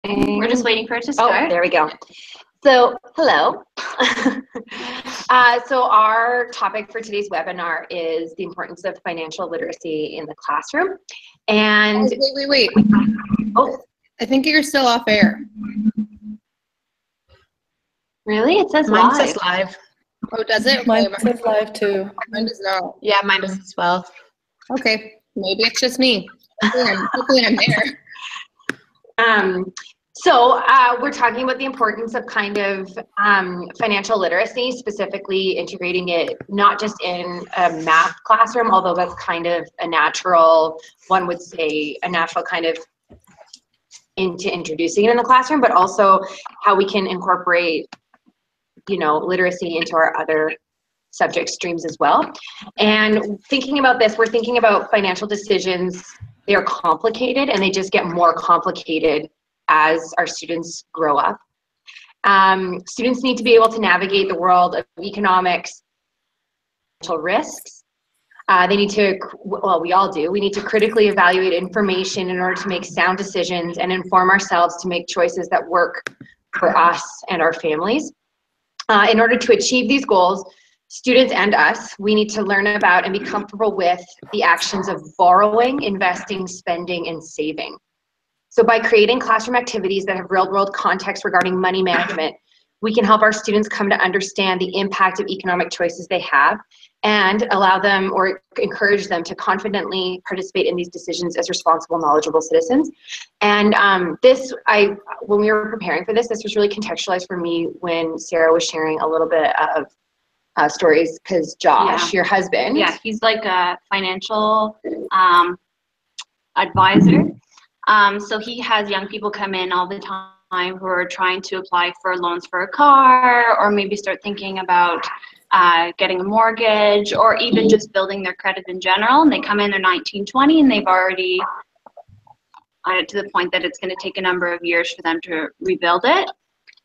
We're just waiting for it to Oh, start. there we go. So, hello. So our topic for today's webinar is the importance of financial literacy in the classroom. And Wait. oh, I think you're still off air. really? It says Mine live. says live. Oh, does it? Mine Okay, says live too. mine does not. Yeah, mine does as well. Okay, maybe it's just me. Hopefully I'm there. So we're talking about the importance of kind of financial literacy, specifically integrating it not just in a math classroom, although that's kind of a natural, one would say a natural kind of into introducing it in the classroom, but also how we can incorporate, literacy into our other subject streams as well. And thinking about this, we're thinking about financial decisions. They are complicated and they just get more complicated as our students grow up. Students need to be able to navigate the world of economics, financial risks. They need to, well, we all do, we need to critically evaluate information in order to make sound decisions and inform ourselves to make choices that work for us and our families. In order to achieve these goals, students and us, we need to learn about and be comfortable with the actions of borrowing, investing, spending, and saving. So by creating classroom activities that have real-world context regarding money management, we can help our students come to understand the impact of economic choices they have and allow them or encourage them to confidently participate in these decisions as responsible, knowledgeable citizens. And when we were preparing for this was really contextualized for me when Sarah was sharing a little bit of stories, because Josh, your husband. Yeah, he's like a financial advisor. So he has young people come in all the time who are trying to apply for loans for a car, or maybe start thinking about getting a mortgage, or even just building their credit in general. And they come in, they're 19, 20, and they've already to the point that it's going to take a number of years for them to rebuild it.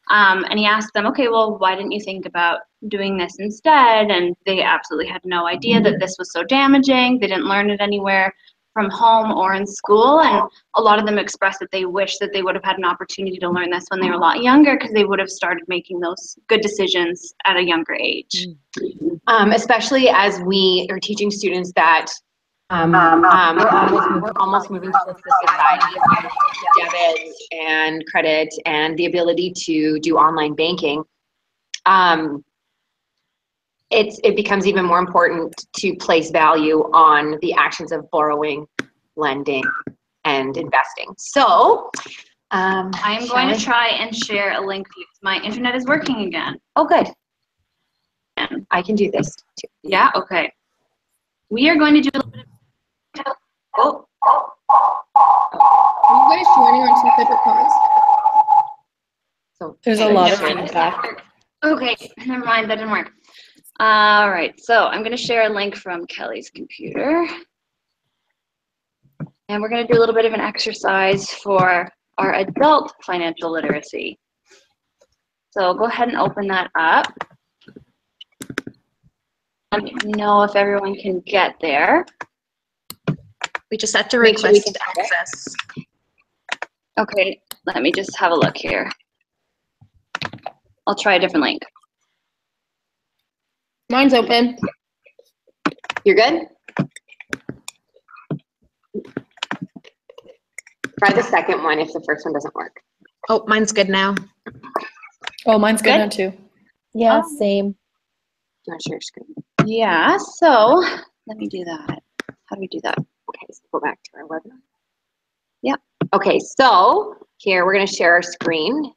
And he asked them, okay, well, why didn't you think about doing this instead? And they absolutely had no idea that this was so damaging. They didn't learn it anywhere from home or in school, and a lot of them expressed that they wish that they would have had an opportunity to learn this when they were a lot younger, because they would have started making those good decisions at a younger age. Especially as we are teaching students that we're almost moving towards the society of debit and credit and the ability to do online banking. It becomes even more important to place value on the actions of borrowing, lending, and investing. So I'm going to try and share a link for you. My internet is working again. Oh, good. I can do this too. Yeah, okay. We are going to do a little bit of... Oh. Are you guys joining on two separate calls? So There's a lot of feedback. Okay, never mind, that didn't work. All right, so I'm going to share a link from Kelly's computer. And we're going to do a little bit of an exercise for our adult financial literacy. So go ahead and open that up. Let me know if everyone can get there. We just have to request access. Okay, let me just have a look here. I'll try a different link. Mine's open. You're good? Try the second one if the first one doesn't work. Oh, mine's good now. Oh, mine's good now too. Yeah, Oh. same. Not share screen. Yeah, so let me do that. How do we do that? Okay, so go back to our webinar. Yep. Okay, so here we're going to share our screen.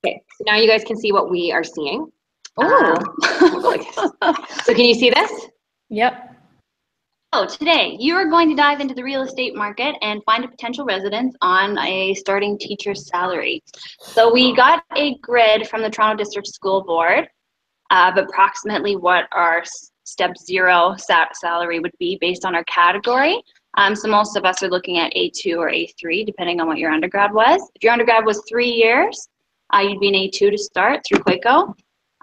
Okay, so now you guys can see what we are seeing. We'll go like this. So can you see this? Yep. So today you are going to dive into the real estate market and find a potential residence on a starting teacher's salary. So we got a grid from the Toronto District School Board of approximately what our step 0 salary would be based on our category. So most of us are looking at A2 or A3 depending on what your undergrad was. If your undergrad was 3 years, you'd be an A2 to start through Quaco.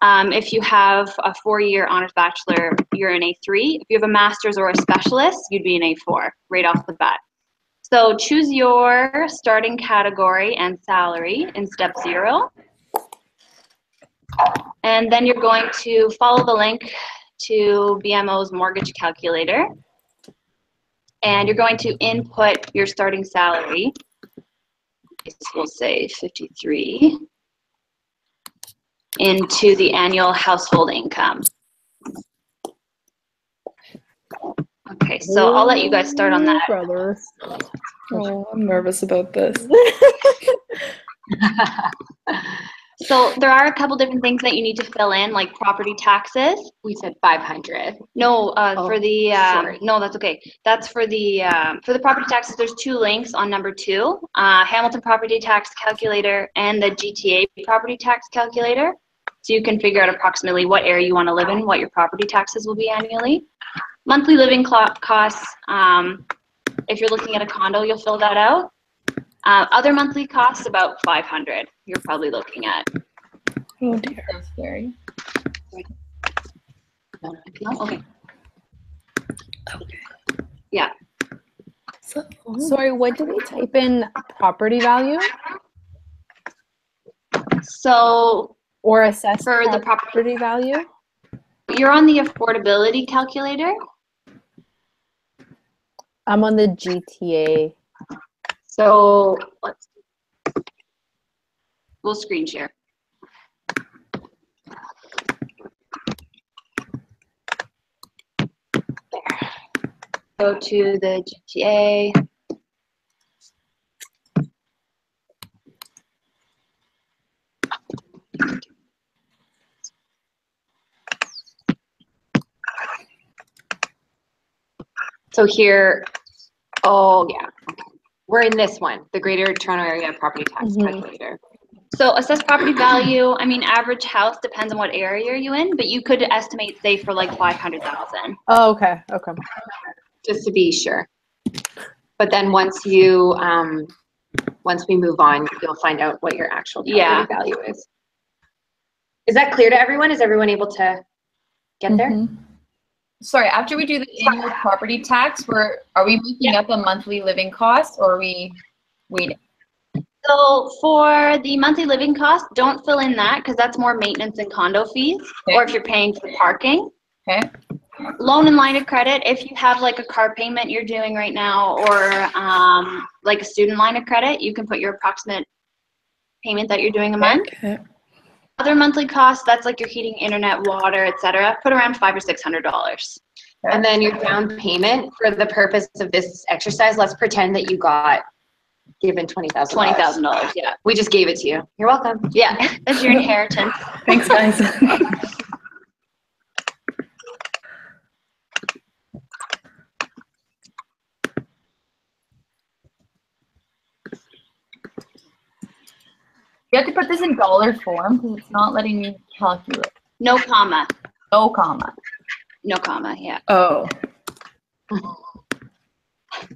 If you have a 4-year honors bachelor, you're an A3. If you have a master's or a specialist, you'd be an A4 right off the bat. So choose your starting category and salary in step 0. And then you're going to follow the link to BMO's mortgage calculator. And you're going to input your starting salary. We'll say 53 into the annual household income. Okay, so I'll let you guys start on that. Oh, I'm nervous about this. So there are a couple different things that you need to fill in, like property taxes. We said 500. No, for the sorry. no, that's okay. That's for the property taxes. There's 2 links on number 2, Hamilton Property Tax Calculator and the GTA Property Tax Calculator. So you can figure out approximately what area you want to live in, what your property taxes will be annually. Monthly living costs. If you're looking at a condo, you'll fill that out. Other monthly costs, about 500. You're probably looking at. Oh dear. So scary. No? Okay. So, Sorry, what do we type in property value So or assess for the property value? you're on the affordability calculator. I'm on the GTA. So we'll screen share. There. Go to the GTA. So here, oh yeah, okay. We're in this one, the Greater Toronto Area Property Tax Calculator. So assessed property value, I mean, average house depends on what area you're in, but you could estimate, say, for like 500,000. Oh, okay. Okay. Just to be sure. But then once you, once we move on, you'll find out what your actual property value is. Is that clear to everyone? Is everyone able to get there? Sorry, after we do the annual property tax, are we making up a monthly living cost, or are we waiting? So for the monthly living cost, don't fill in that because that's more maintenance and condo fees, or if you're paying for parking. Okay. Loan and line of credit, if you have like a car payment you're doing right now, or like a student line of credit, you can put your approximate payment that you're doing a month. okay. Other monthly costs, that's like your heating, internet, water, etc. Put around $500 or $600. And then your down payment, for the purpose of this exercise, let's pretend that you got given $20,000. $20,000, yeah. We just gave it to you. You're welcome. Yeah, that's your inheritance. Thanks, guys. You have to put this in dollar form because it's not letting me calculate. No comma. No comma. No comma, yeah. Oh.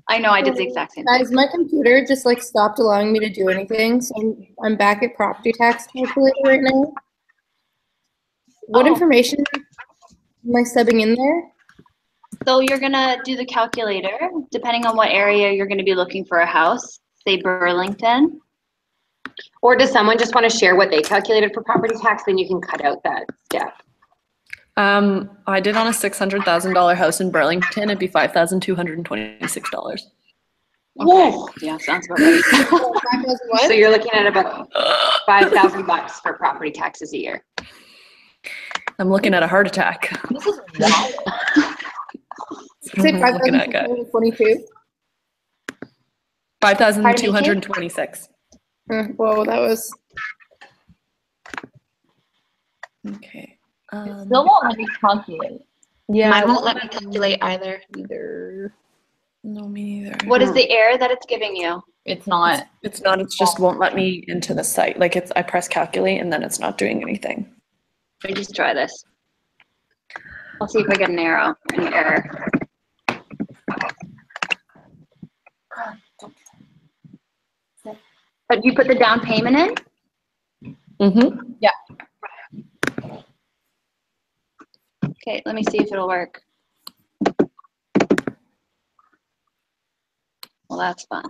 I know, I did the exact same thing. Guys, my computer just like stopped allowing me to do anything, so I'm back at property tax calculator right now. What information am I subbing in there? So you're gonna do the calculator, depending on what area you're gonna be looking for a house, say Burlington. Or does someone just want to share what they calculated for property tax? Then you can cut out that step. I did on a $600,000 house in Burlington. It'd be $5,226. Whoa. Yeah, sounds about right. So you're looking at about $5,000 for property taxes a year. I'm looking at a heart attack. This is wild. Say I'm looking at that. 5,222. 5,226. Whoa, that was. Okay. It still won't let me calculate. Yeah, mine won't let me calculate either. No, me neither. What is the error that it's giving you? It's not. It's not. It's just won't let me into the site. Like I press calculate and then it's not doing anything. Let me just try this. I'll see if I get an error. But you put the down payment in? Mm-hmm. Yeah. Okay, let me see if it'll work. Well, that's fun.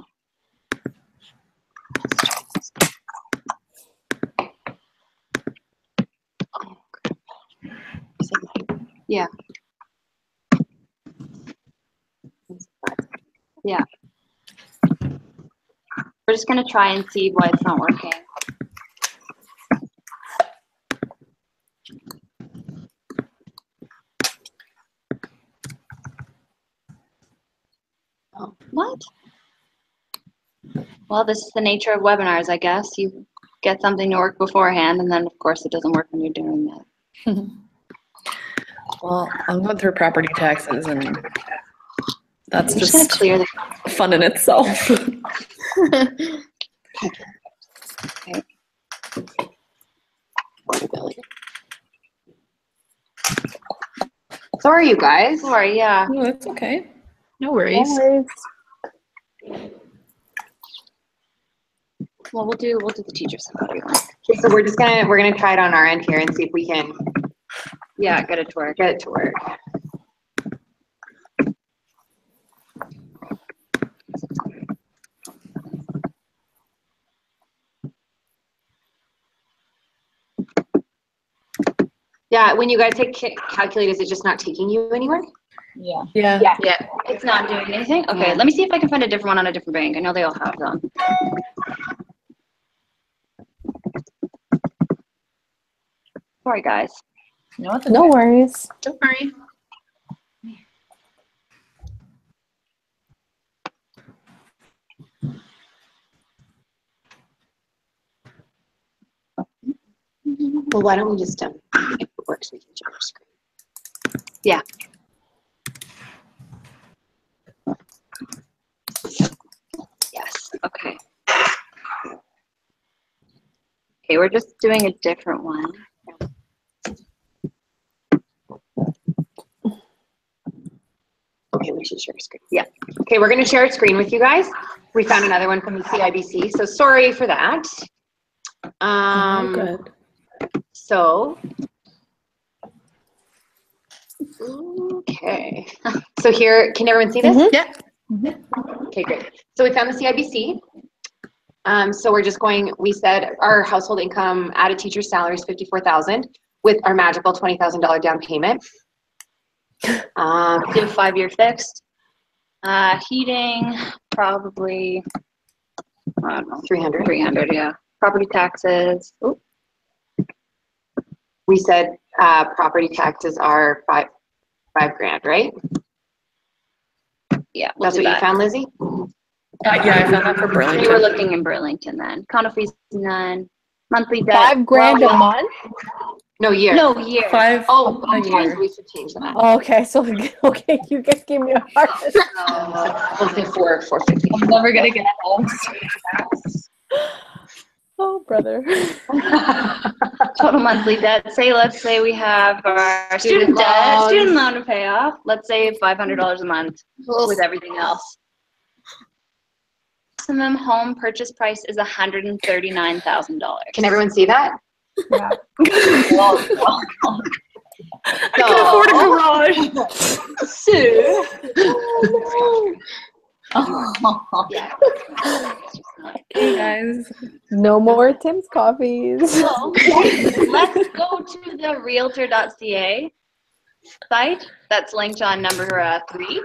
Yeah. Yeah. We're just gonna try and see why it's not working. Oh, what? Well, this is the nature of webinars, I guess. You get something to work beforehand, and then, of course, it doesn't work when you're doing that. Well, I'm going through property taxes, and that's I'm just gonna just clear the. fun in itself. Sorry, you guys. Sorry, yeah. No, that's okay. No No worries. worries. Well, we'll do the teacher stuff. Okay, so we're gonna try it on our end here and see if we can Yeah, get it to work. get it to work. Yeah, when you guys take calculate, is it just not taking you anywhere? Yeah. Yeah. Yeah. It's not doing anything? Okay, Yeah. let me see if I can find a different one on a different bank. I know they all have them. Sorry, guys. No, it's No worries. Don't worry. Well, why don't we just if it works, we can share our screen. Yeah. Yes, okay. Okay, we're just doing a different one. Okay, we should share a screen. Yeah. Okay, we're gonna share a screen with you guys. We found another one from the CIBC, so sorry for that. Oh, good. So, okay. So here, can everyone see this? Yeah. Okay, great. So we found the CIBC. So we're just we said our household income at a teacher's salary is $54,000 with our magical $20,000 down payment. Do a 5-year fixed. Heating, probably, I don't know, 300. 300, yeah. Property taxes, oh, We said property taxes are five grand, right? yeah, we'll That's do what you that. found, Lizzie? Yeah, I found that for We were Burlington. looking in Burlington then. Condo fees, none. Monthly debt. $5,000 a month? No, year. No, year. Oh, a year. we should change that. Oh, okay, so okay, you guys gave me a heart attack. We'll say 450. I'm never gonna get a home. Oh, brother. Total monthly debt. Let's say we have our Student loans. student loan to pay off. Let's say $500 a month with everything else. Maximum home purchase price is $139,000. Can everyone see that? Yeah. I can afford a garage. Sue. Yeah. Hey guys. No more Tim's coffees. So let's go to the realtor.ca site that's linked on number 3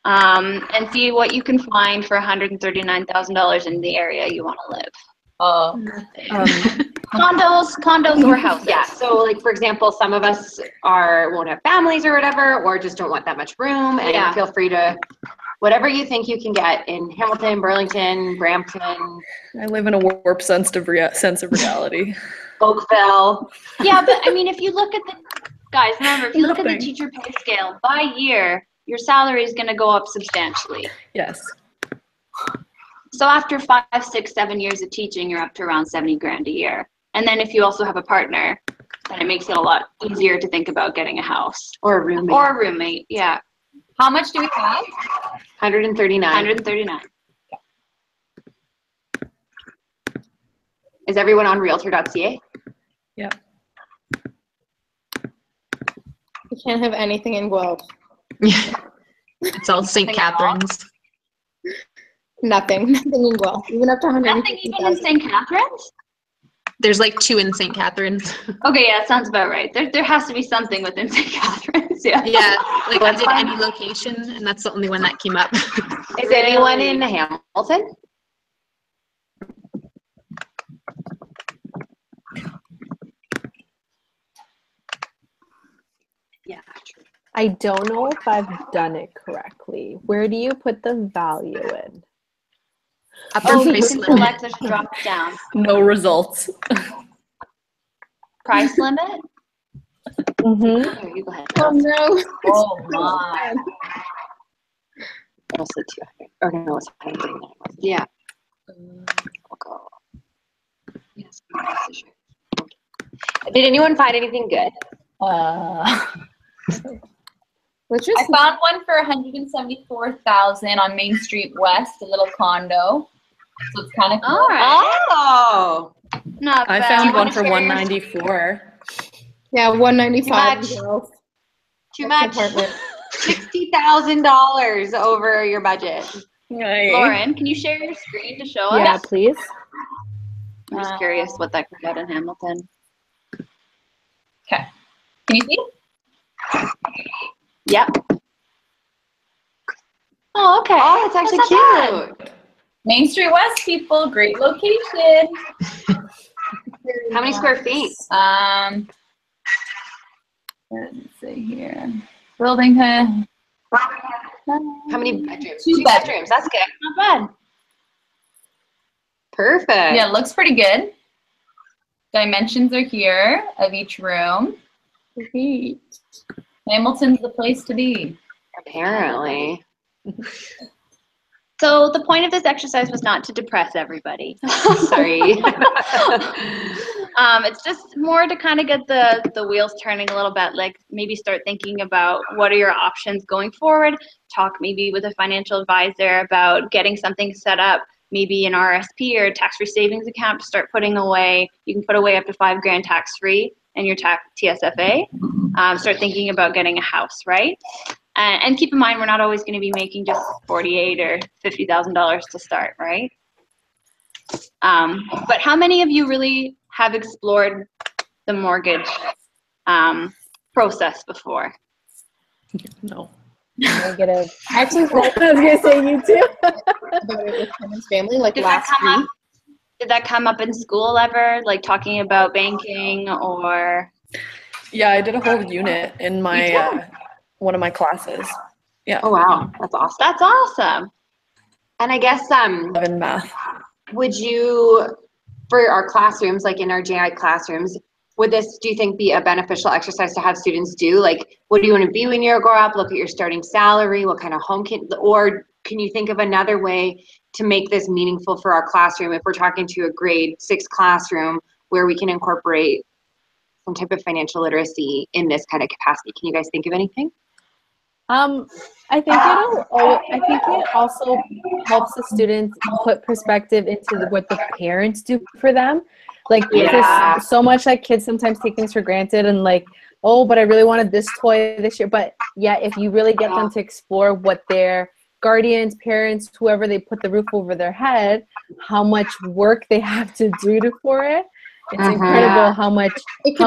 and see what you can find for $139,000 in the area you want to live. Condos or houses. Yeah, so like for example, some of us won't have families or whatever, or just don't want that much room, and Yeah. feel free to whatever you think you can get in Hamilton, Burlington, Brampton, I live in a warped sense of reality. Oakville. Yeah, but I mean, if you look at guys, remember, if you look at the Nothing. teacher pay scale by year, your salary is going to go up substantially. Yes. So after 5, 6, 7 years of teaching, you're up to around 70 grand a year. And then if you also have a partner, then it makes it a lot easier to think about getting a house. Or a roommate. Or a roommate, yeah. How much do we have? 139. 139. Is everyone on realtor.ca? Yeah. You can't have anything in Guelph. It's all St. Catherine's. Nothing in Guelph. Even up to Nothing even in 150,000. St. Catharines? There's like 2 in St. Catherine's. Okay, yeah, sounds about right. There has to be something within St. Catharines, yeah. Yeah, like I did any location, and that's the only one that came up. Is anyone in Hamilton? Yeah. I don't know if I've done it correctly. Where do you put the value in? Upper Oh, you price can limit. select a drop down. No results. Price limit? Mm-hmm. Here, you go ahead. Oh no. Oh my. It'll say 200. Or no, it's 100. Yeah. We'll go. Yes. Did anyone find anything good? Let's I just found one for 174,000 on Main Street West, a little condo. So it's kind of cool. All right. Oh. Not I bad. found You one wanna for share yours? 194. yeah, 195 Too much. girls. Too Next much. apartment. $60,000 over your budget. Lauren, can you share your screen to show Yeah, us? please. I'm just curious what that could get in Hamilton. Okay. Can you see? Yep. Oh, okay. Oh, it's actually That's not cute. Main Street West, people, great location. How many square feet? Let's see here. Building her. How many bedrooms? Two Two bedrooms. That's good. Not bad. Perfect. Yeah, it looks pretty good. Dimensions are here of each room. Sweet. Hamilton's the place to be. Apparently. So the point of this exercise was not to depress everybody. Sorry. It's just more to kind of get the wheels turning a little bit, like maybe start thinking about what are your options going forward. Talk maybe with a financial advisor about getting something set up, maybe an RSP or a tax-free savings account to start putting away. You can put away up to $5,000 tax-free in your TSFA. Start thinking about getting a house, right? And keep in mind, we're not always going to be making just $48,000 or $50,000 to start, right? But how many of you really have explored the mortgage process before? No. Negative. Actually, I was gonna say you too. about it with Kevin's family, like Did that last come week. up? Did that come up in school ever, like talking about banking or? Yeah, I did a whole unit in my one of my classes. Yeah, Oh, wow. That's awesome. That's awesome. And I guess, 11 math. would you, for our classrooms, like in our JI classrooms, would this, do you think, be a beneficial exercise to have students do? Like, what do you want to be when you grow up? Look at your starting salary, what kind of home or can you think of another way to make this meaningful for our classroom if we're talking to a grade 6 classroom where we can incorporate some type of financial literacy in this kind of capacity? Can you guys think of anything? I think it also helps the students put perspective into what the parents do for them. Like, Yeah. there's so much like kids sometimes take things for granted and like, oh, but I really wanted this toy this year. But yeah, if you really get them to explore what their guardians, parents, whoever they put the roof over their head, how much work they have to do for it, it's incredible how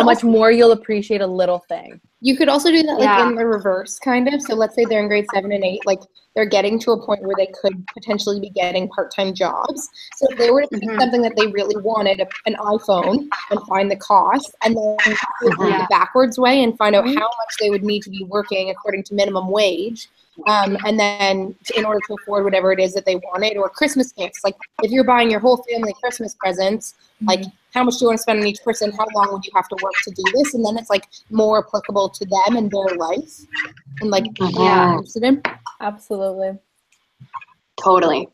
much more you'll appreciate a little thing. You could also do that like Yeah. in the reverse, kind of. So let's say they're in grade 7 and 8, like they're getting to a point where they could potentially be getting part-time jobs. So if they were to pick something that they really wanted, an iPhone, and find the cost, and then do it the backwards way and find out how much they would need to be working according to minimum wage, and then in order to afford whatever it is that they wanted, or Christmas gifts. Like if you're buying your whole family Christmas presents, like how much do you want to spend on each person? How long would you have to work to do this? And then it's like more applicable to them and their life and like interested in. Absolutely. Totally.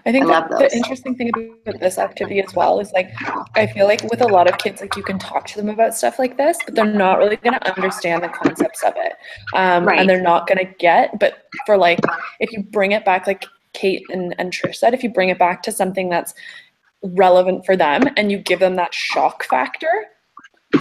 I think I love that those. the interesting thing about this activity as well is like, I feel like with a lot of kids, like you can talk to them about stuff like this, but they're not really going to understand the concepts of it. Right. And they're not going to get, but for like, if you bring it back, like Kate and Trish said, if you bring it back to something that's relevant for them and you give them that shock factor,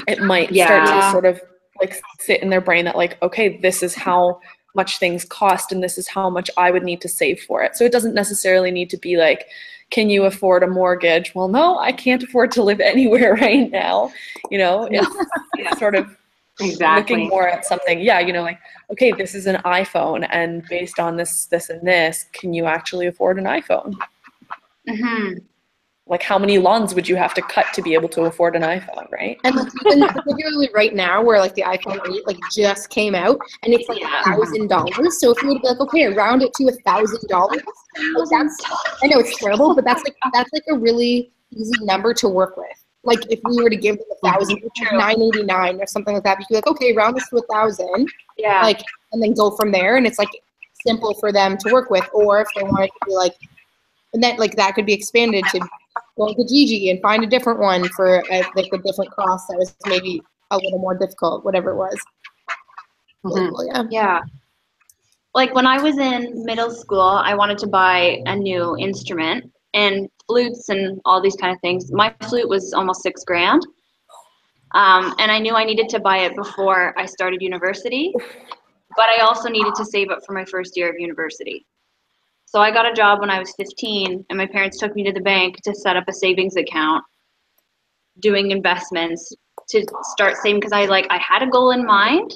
it might start to sort of like sit in their brain that like, okay, this is how much things cost and this is how much I would need to save for it. So it doesn't necessarily need to be like, can you afford a mortgage? Well, no, I can't afford to live anywhere right now. You know, it's sort of looking more at something, you know, like, okay, this is an iPhone, and based on this, and this, can you actually afford an iPhone? Like, how many lawns would you have to cut to be able to afford an iPhone, right? And like, even particularly right now, where like the iPhone 8 like just came out, and it's like $1,000. So if you were to be like, okay, round it to $1,000, like that's, I know it's terrible, but that's like a really easy number to work with. Like if we were to give them 1,000, $989 or something like that, you'd be like, okay, round this to 1,000, like, and then go from there, and it's like simple for them to work with. Or if they wanted to be like, and that like that could be expanded to go to Gigi and find a different one for like a different cost that was maybe a little more difficult, whatever it was. Yeah. Like when I was in middle school, I wanted to buy a new instrument and flutes and all these kind of things. My flute was almost $6,000. And I knew I needed to buy it before I started university, but I also needed to save up for my first year of university. So I got a job when I was 15, and my parents took me to the bank to set up a savings account, doing investments to start saving, because I had a goal in mind,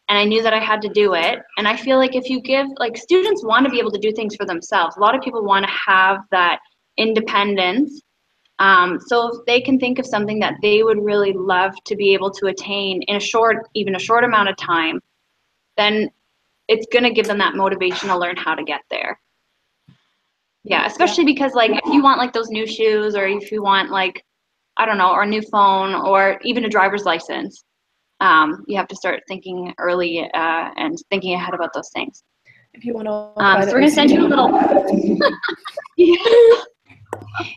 and I knew that I had to do it. And I feel like if you give, like, students want to be able to do things for themselves. A lot of people want to have that independence. So if they can think of something that they would really love to be able to attain in even a short amount of time, then it's going to give them that motivation to learn how to get there. Yeah, especially because like if you want like those new shoes, or if you want like, I don't know, or a new phone, or even a driver's license, you have to start thinking early and thinking ahead about those things. If you want to, so we're gonna send you a little.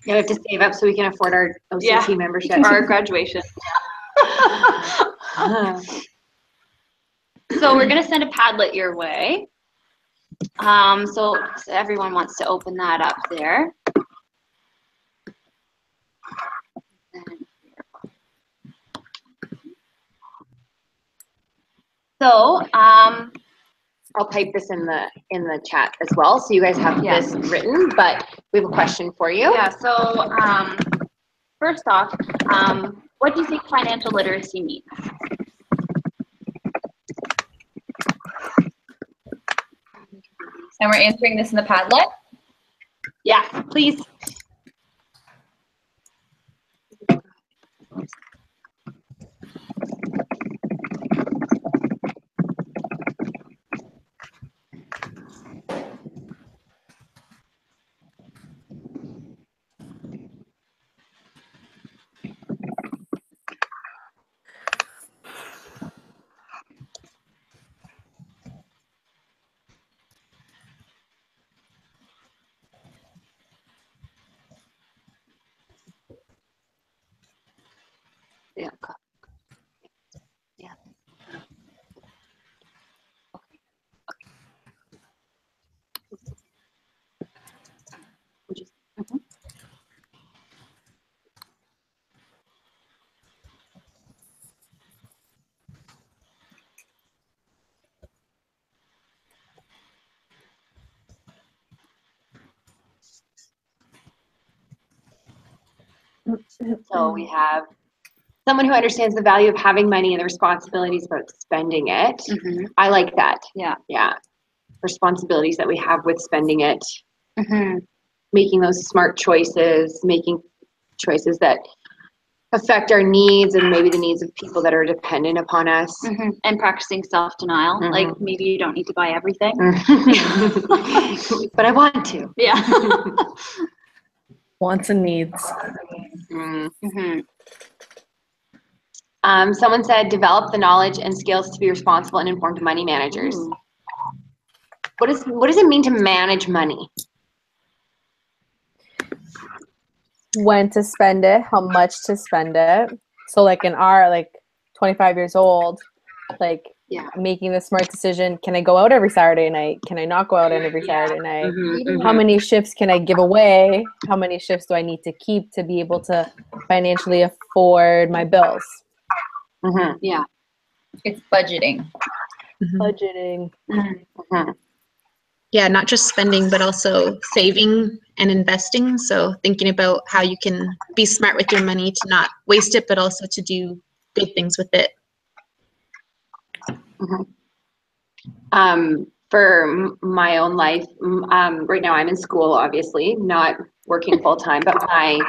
We have to save up so we can afford our OCT membership or our graduation. So we're gonna send a Padlet your way. So everyone wants to open that up there. So I'll type this in the chat as well, so you guys have this written. But we have a question for you. Yeah. So first off, what do you think financial literacy means? And we're answering this in the Padlet? Yeah, please. Yeah. Yeah. So we have someone who understands the value of having money and the responsibilities about spending it. Mm-hmm. I like that. Yeah. Yeah. Responsibilities that we have with spending it. Mm-hmm. Making those smart choices, making choices that affect our needs and maybe the needs of people that are dependent upon us. Mm-hmm. And practicing self-denial. Mm-hmm. Like maybe you don't need to buy everything. But I want to. Yeah. Wants and needs. Mm-hmm. Someone said, develop the knowledge and skills to be responsible and informed money managers. Mm. What does it mean to manage money? When to spend it, how much to spend it. So like in our, like 25 years old, like making the smart decision, can I go out every Saturday night? Can I not go out every Saturday night? Mm-hmm. How many shifts can I give away? How many shifts do I need to keep to be able to financially afford my bills? Mm-hmm. Yeah. It's budgeting. Budgeting. Yeah, not just spending, but also saving and investing. So thinking about how you can be smart with your money to not waste it, but also to do good things with it. For my own life, right now I'm in school, obviously, not working full time, but I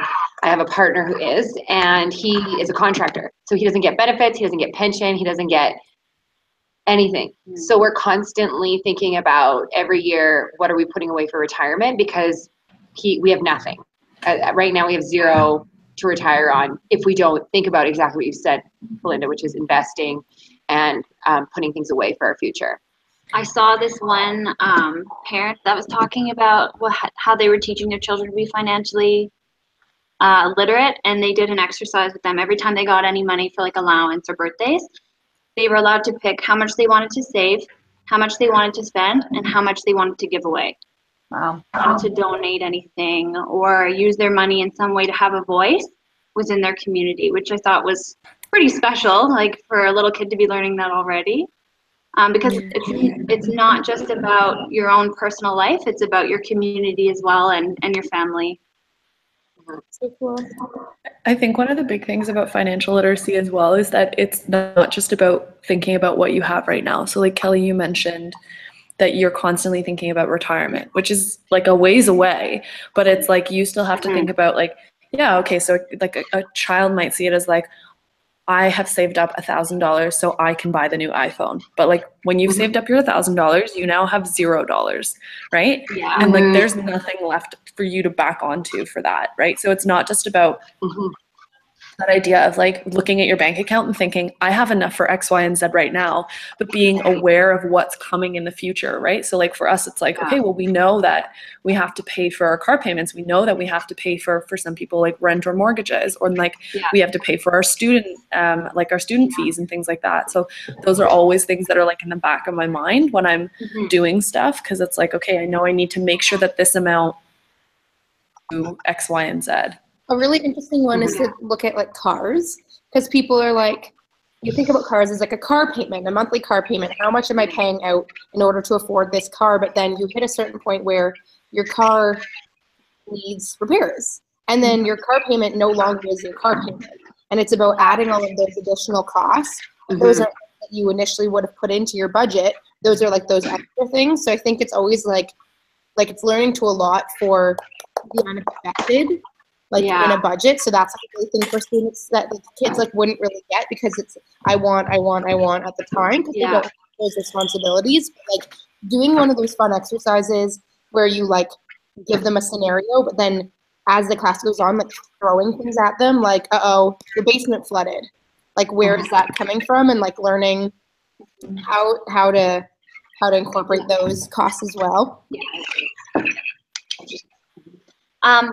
have a partner who is, and he is a contractor. So he doesn't get benefits, he doesn't get pension, he doesn't get anything. So we're constantly thinking about every year, what are we putting away for retirement? Because we have nothing. Right now we have zero to retire on if we don't think about exactly what you said, Belinda, which is investing and putting things away for our future. I saw this one parent that was talking about how they were teaching their children to be financially literate, and they did an exercise with them every time they got any money for like allowance or birthdays. They were allowed to pick how much they wanted to save, how much they wanted to spend, and how much they wanted to give away. Wow. To donate anything or use their money in some way to have a voice within their community, which I thought was pretty special, like for a little kid to be learning that already. Because it's not just about your own personal life, it's about your community as well and your family. So cool. I think one of the big things about financial literacy as well is that it's not just about thinking about what you have right now. So like Kelly, you mentioned that you're constantly thinking about retirement, which is like a ways away, but it's like you still have to think about like, yeah, okay, so like a child might see it as like, I have saved up $1,000 so I can buy the new iPhone. But like when you've saved up your $1,000, you now have $0, right? Yeah. And like there's nothing left for you to back onto for that, right? So it's not just about that idea of like looking at your bank account and thinking, I have enough for X, Y, and Z right now, but being aware of what's coming in the future, right? So like for us, it's like, okay, well, we know that we have to pay for our car payments. We know that we have to pay for some people like rent or mortgages, or like we have to pay for our student, like our student fees and things like that. So those are always things that are like in the back of my mind when I'm doing stuff. Cause it's like, okay, I know I need to make sure that this amount to X, Y, and Z. A really interesting one is to look at like cars, because people are like, you think about cars as like a car payment, a monthly car payment. How much am I paying out in order to afford this car? But then you hit a certain point where your car needs repairs, and then your car payment no longer is your car payment. And it's about adding all of those additional costs. Those are that you initially would have put into your budget. Those are like those extra things. So I think it's always like it's learning to allot for the unexpected, like in a budget. So that's a really thing for students that like, kids like wouldn't really get, because it's I want at the time, because they don't have those responsibilities. But like doing one of those fun exercises where you like give them a scenario, but then as the class goes on, like throwing things at them, like, uh-oh, your basement flooded. Like, where is that coming from? And like learning how to incorporate those costs as well.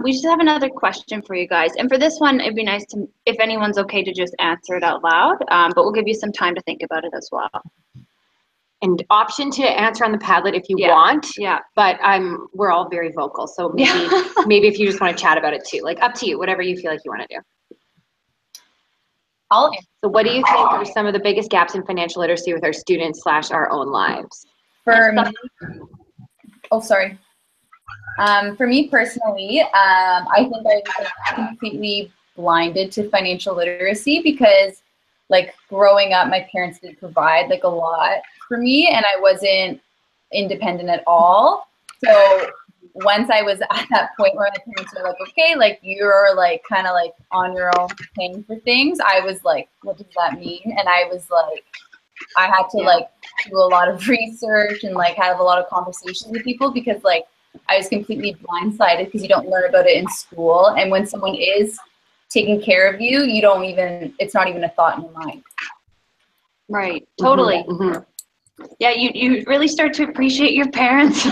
We just have another question for you guys. And for this one, it'd be nice to, if anyone's okay to just answer it out loud, but we'll give you some time to think about it as well. And option to answer on the Padlet if you want. Yeah. But we're all very vocal, so maybe if you just want to chat about it too, like up to you, whatever you feel like you want to do. So what do you think are some of the biggest gaps in financial literacy with our students / our own lives? For me, for me personally, I think I was completely blinded to financial literacy because, like, growing up, my parents did provide like a lot for me, and I wasn't independent at all. So once I was at that point where my parents were like, okay, like you're like kind of like on your own paying for things, I was like, what does that mean? And I was like, I had to like do a lot of research and like have a lot of conversations with people, because like I was completely blindsided because you don't learn about it in school. And when someone is taking care of you, you don't even, it's not even a thought in your mind. Right, totally. Mm-hmm. Yeah, you really start to appreciate your parents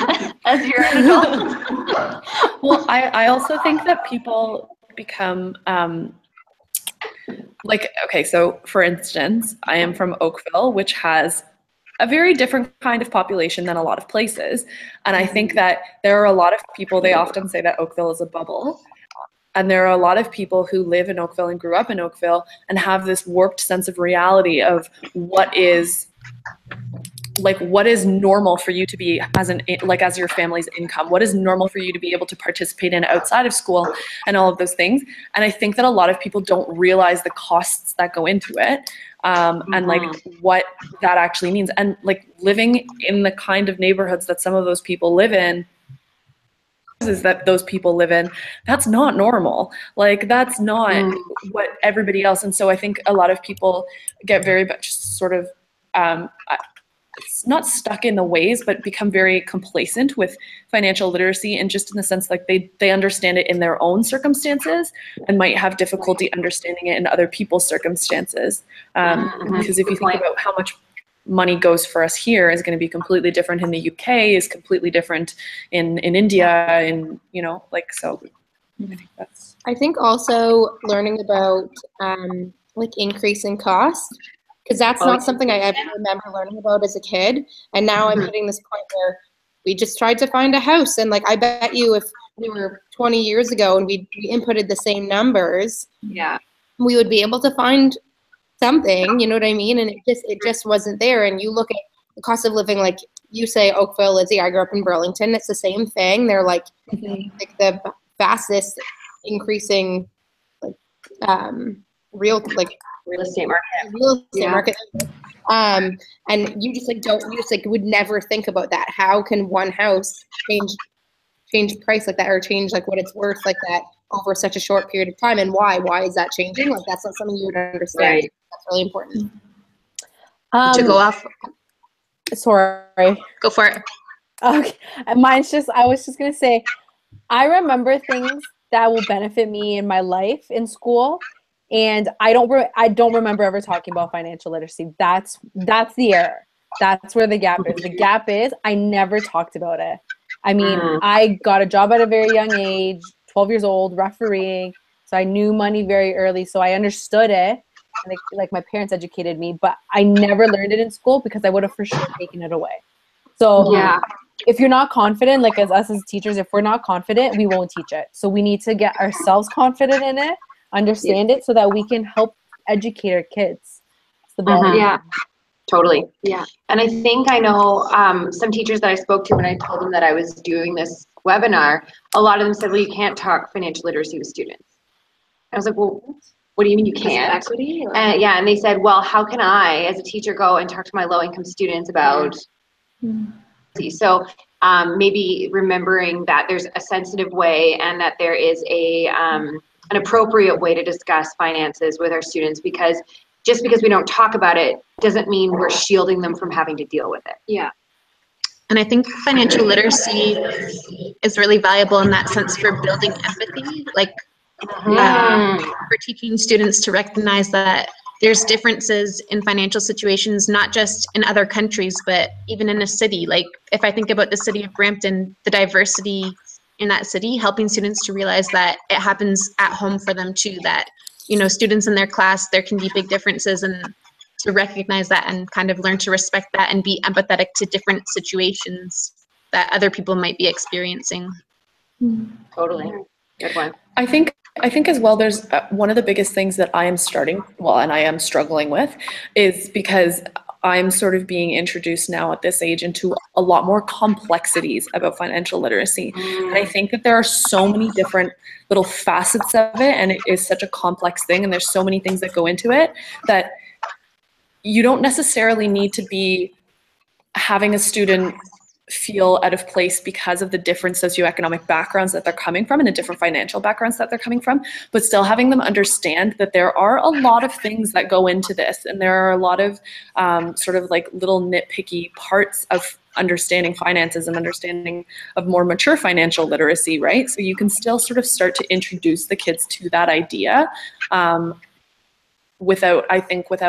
as you're an adult. Well, I also think that people become like, okay, so for instance, I am from Oakville, which has a very different kind of population than a lot of places. And I think that there are a lot of people, they often say that Oakville is a bubble. And there are a lot of people who live in Oakville and grew up in Oakville and have this warped sense of reality of what is normal for you to be as your family's income, what is normal for you to be able to participate in outside of school and all of those things. And I think that a lot of people don't realize the costs that go into it, and like what that actually means. And like living in the kind of neighborhoods that some of those people live in, that's not normal. Like that's not what everybody else. And so I think a lot of people get very much sort of it's not stuck in the ways, but become very complacent with financial literacy, and just in the sense like they understand it in their own circumstances and might have difficulty understanding it in other people's circumstances. Because if you think about how much money goes for us here is going to be completely different in the UK, is completely different in India, and so I think that's. I think also learning about like increase in cost, because that's not something I ever remember learning about as a kid. And now I'm hitting this point where we just tried to find a house. And like, I bet you if we were 20 years ago and we inputted the same numbers, we would be able to find something, you know what I mean? And it just wasn't there. And you look at the cost of living, like you say, Oakville, Lizzie, I grew up in Burlington. It's the same thing. They're like the fastest increasing real estate market. And you just would never think about that. How can one house change price like that, or change like what it's worth like that over such a short period of time? And why is that changing? Like that's not something you would understand. Right. That's really important. To go off. Sorry. Go for it. Okay. I was just gonna say, I remember things that will benefit me in my life in school. And I don't remember ever talking about financial literacy. That's the error. That's where the gap is. The gap is I never talked about it. I mean, I got a job at a very young age, 12 years old, refereeing. So I knew money very early. So I understood it. And like my parents educated me, but I never learned it in school because I would have for sure taken it away. So if you're not confident, like as us as teachers, if we're not confident, we won't teach it. So we need to get ourselves confident in it, understand it, so that we can help educate our kids. Totally. Yeah. And I think I know some teachers that I spoke to when I told them that I was doing this webinar, a lot of them said, well, you can't talk financial literacy with students. I was like, well, what do you mean you can't? Equity? And they said, well, how can I, as a teacher, go and talk to my low-income students about So maybe remembering that there's a sensitive way and that there is an appropriate way to discuss finances with our students, because just because we don't talk about it doesn't mean we're shielding them from having to deal with it. Yeah. And I think financial literacy is really valuable in that sense for building empathy, like for teaching students to recognize that there's differences in financial situations, not just in other countries, but even in a city. Like if I think about the city of Brampton, the diversity in that city, helping students to realize that it happens at home for them too, that, students in their class, there can be big differences, and to recognize that and kind of learn to respect that and be empathetic to different situations that other people might be experiencing. Totally. Good one. I think as well, there's one of the biggest things that I am struggling with is because I'm sort of being introduced now at this age into a lot more complexities about financial literacy. And I think that there are so many different little facets of it, and it is such a complex thing, and there's so many things that go into it that you don't necessarily need to be having a student feel out of place because of the different socioeconomic backgrounds that they're coming from and the different financial backgrounds that they're coming from, but still having them understand that there are a lot of things that go into this, and there are a lot of sort of like little nitpicky parts of understanding finances and understanding of more mature financial literacy, right? So you can still sort of start to introduce the kids to that idea without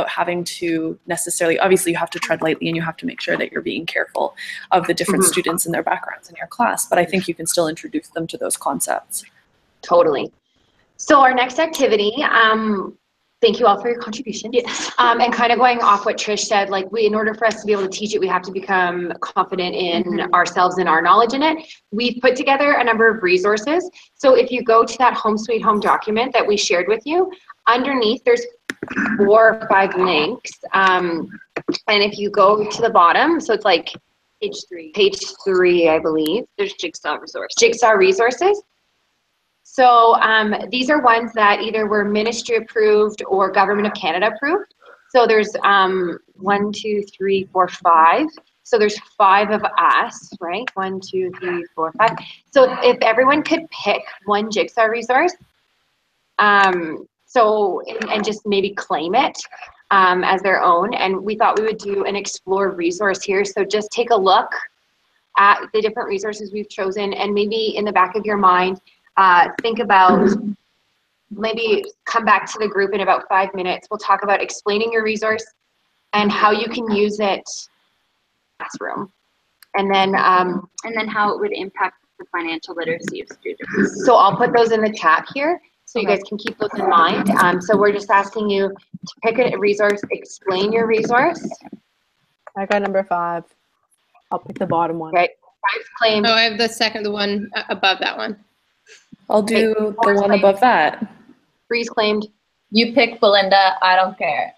having to necessarily, obviously you have to tread lightly and you have to make sure that you're being careful of the different students and their backgrounds in your class, but I think you can still introduce them to those concepts. Totally. So our next activity, thank you all for your contribution. Yes. And kind of going off what Trish said, like in order for us to be able to teach it, we have to become confident in ourselves and our knowledge in it. We've put together a number of resources. So if you go to that Home Sweet Home document that we shared with you, underneath there's 4 or 5 links. And if you go to the bottom, so it's like page 3, I believe. There's Jigsaw Resources. Jigsaw Resources. So these are ones that either were ministry approved or Government of Canada approved. So there's 1, 2, 3, 4, 5. So there's 5 of us, right? 1, 2, 3, 4, 5. So if everyone could pick one Jigsaw resource, and just maybe claim it as their own. And we thought we would do an explore resource here. So just take a look at the different resources we've chosen, and maybe in the back of your mind, think about, maybe come back to the group in about 5 minutes. We'll talk about explaining your resource and how you can use it in the classroom. And then how it would impact the financial literacy of students. So I'll put those in the chat here so you guys can keep those in mind. So we're just asking you to pick a resource, explain your resource. I got number 5. I'll pick the bottom one. Right. 5's claimed. Oh, I have the one above that one. I'll do the one above that. 3's claimed. You pick Belinda. I don't care.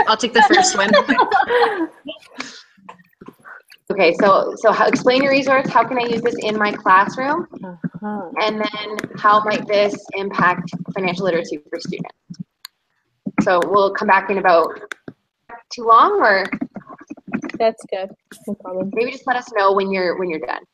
I'll take the first one. Okay, so how, explain your resource. How can I use this in my classroom? And then how might this impact financial literacy for students? So we'll come back in about too long, or That's good. No problem. maybe just let us know when you're done.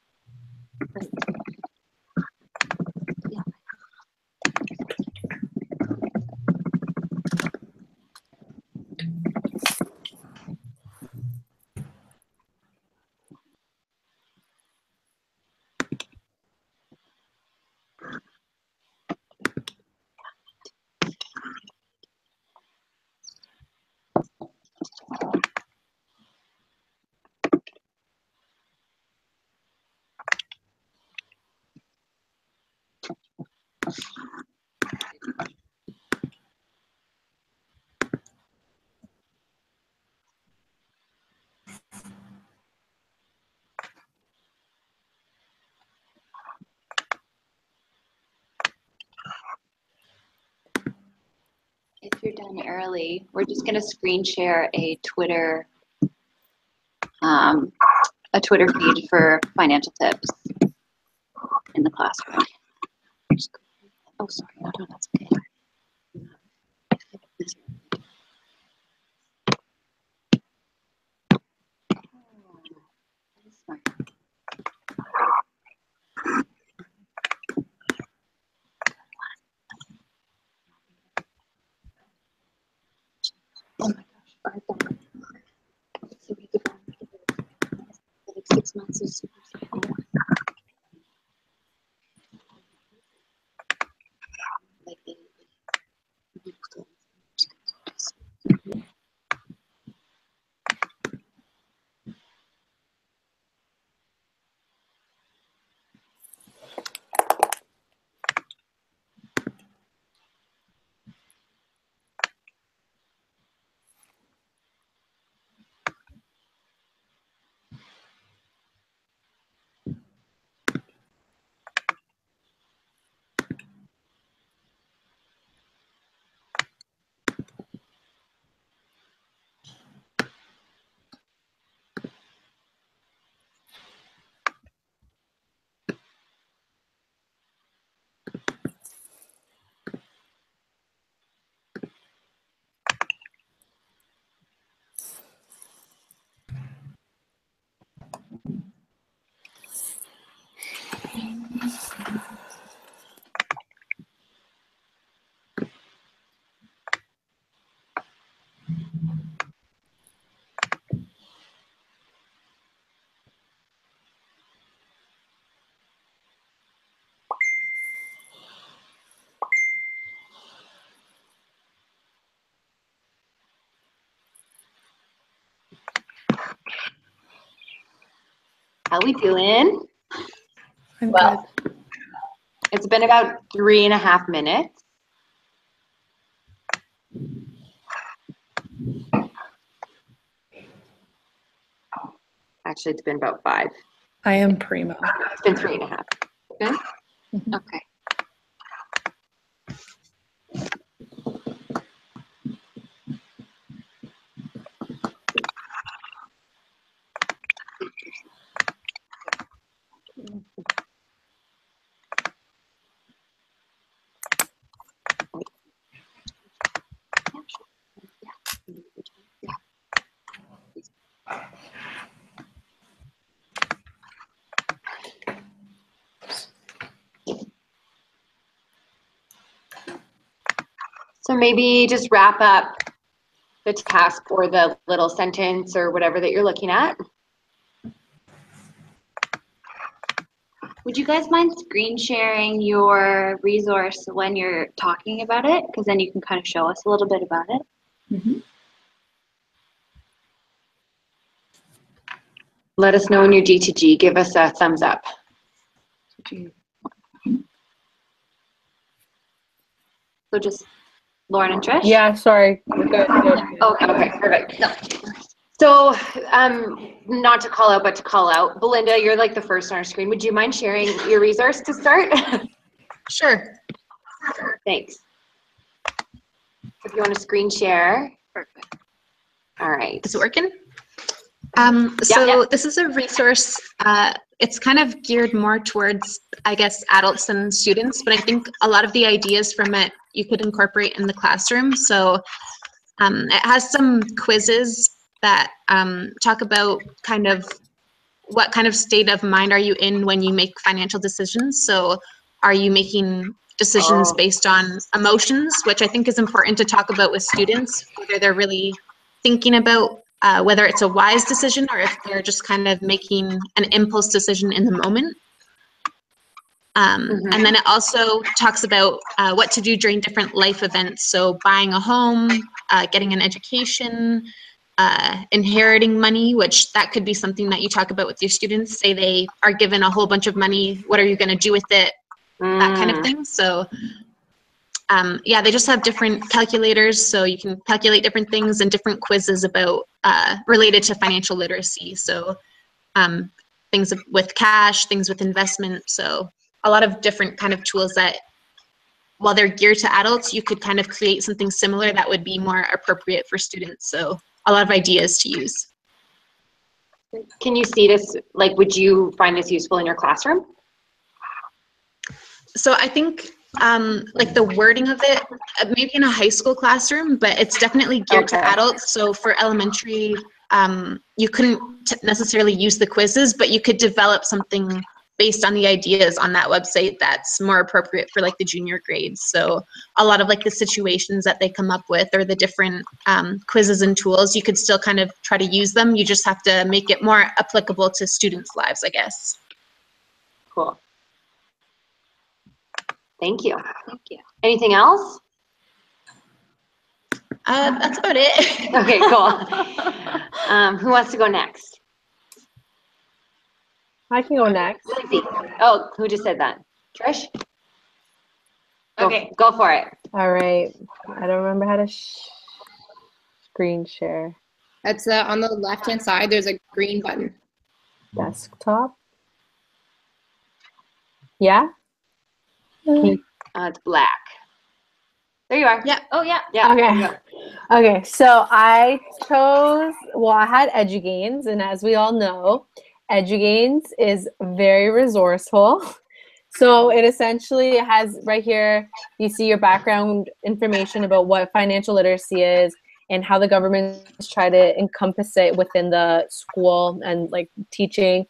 If you're done early, we're just going to screen share a Twitter feed for financial tips in the classroom. Oh, sorry. No, that's okay. Oh my gosh, our dog. So we could like 6 months of super support. Like they How we doing? I'm Well, good. It's been about 3.5 minutes. Actually, it's been about 5. I am primo. It's been 3.5. Okay. Okay. So maybe just wrap up the task or the little sentence or whatever that you're looking at. Would you guys mind screen sharing your resource when you're talking about it? Because then you can kind of show us a little bit about it. Mm-hmm. Let us know when you're G2G. Give us a thumbs up. So just Lauren and Trish? Yeah, sorry. Good, good. Okay, perfect. So, not to call out, but to call out, Belinda, you're like the first on our screen. Would you mind sharing your resource to start? Sure. Thanks. If you want to screen share. Perfect. All right. Is it working? Yeah. This is a resource. It's kind of geared more towards, I guess, adults than students, but I think a lot of the ideas from it you could incorporate in the classroom. So it has some quizzes that talk about kind of what kind of state of mind are you in when you make financial decisions. So are you making decisions based on emotions, which I think is important to talk about with students, whether they're really thinking about whether it's a wise decision or if they're just kind of making an impulse decision in the moment. And then it also talks about what to do during different life events. So buying a home, getting an education, inheriting money, which that could be something that you talk about with your students. Say they are given a whole bunch of money, what are you going to do with it? That kind of thing. So yeah, they just have different calculators, so you can calculate different things, and different quizzes about related to financial literacy. So things with cash, things with investment. So a lot of different kind of tools that, while they're geared to adults, you could kind of create something similar that would be more appropriate for students. So a lot of ideas to use. Can you see this? Like, would you find this useful in your classroom? So I think like the wording of it, maybe in a high school classroom, but it's definitely geared to adults. So for elementary, you couldn't necessarily use the quizzes, but you could develop something based on the ideas on that website that's more appropriate for like the junior grades. So a lot of like the situations that they come up with or the different quizzes and tools, you could still kind of try to use them. You just have to make it more applicable to students' lives, I guess. Cool. Thank you. Thank you. Anything else? That's about it. Okay, cool. Who wants to go next? I can go next. Lindsay. Oh, who just said that? Trish? Okay. Go for it. All right. I don't remember how to screen share. That's on the left-hand side. There's a green button. Desktop. Yeah? It's black. There you are. Yeah. Oh, yeah. Yeah. Okay. Okay, so I chose, well, I had EduGains, and as we all know, EduGains is very resourceful. So it essentially has right here, you see your background information about what financial literacy is and how the governments try to encompass it within the school and like teaching.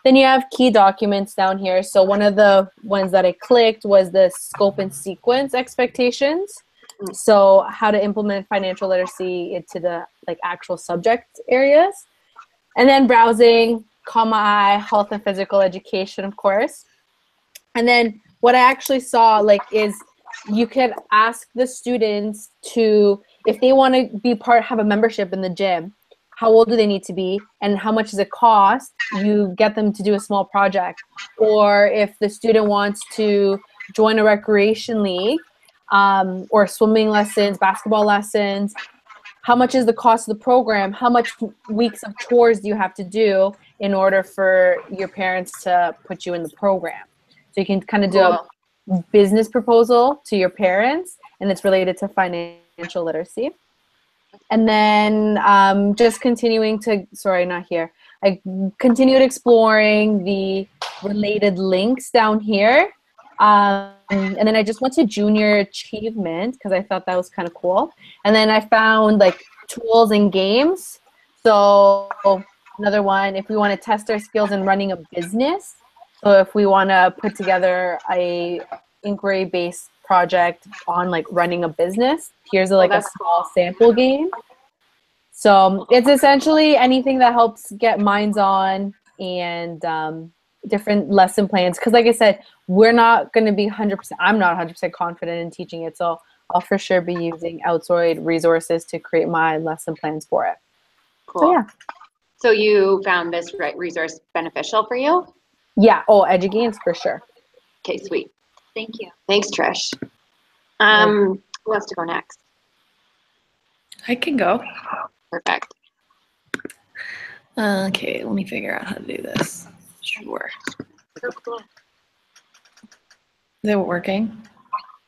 Then you have key documents down here. So one of the ones that I clicked was the scope and sequence expectations. So how to implement financial literacy into the like actual subject areas. And then browsing, I, health and physical education, of course. And then what I actually saw like is you could ask the students to, if they want to be have a membership in the gym, how old do they need to be and how much does it cost? You get them to do a small project. Or if the student wants to join a recreation league or swimming lessons, basketball lessons, how much is the cost of the program? How much weeks of chores do you have to do in order for your parents to put you in the program. So you can kind of do a business proposal to your parents, and it's related to financial literacy. And then just continuing to, sorry, not here. I continued exploring the related links down here. And then I just went to junior achievement because I thought that was kind of cool. And then I found like tools and games. So another one, if we want to test our skills in running a business. So if we want to put together a inquiry-based project on like running a business, here's a small sample game. So it's essentially anything that helps get minds on and different lesson plans. Because like I said, we're not going to be 100%, I'm not 100% confident in teaching it. So I'll for sure be using outside resources to create my lesson plans for it. Cool. So yeah. So you found this resource beneficial for you? Yeah. Oh, EduGains for sure. Okay, sweet. Thank you. Thanks, Trish. Who wants to go next? I can go. Perfect. Okay, let me figure out how to do this. Sure. So cool. Is it working?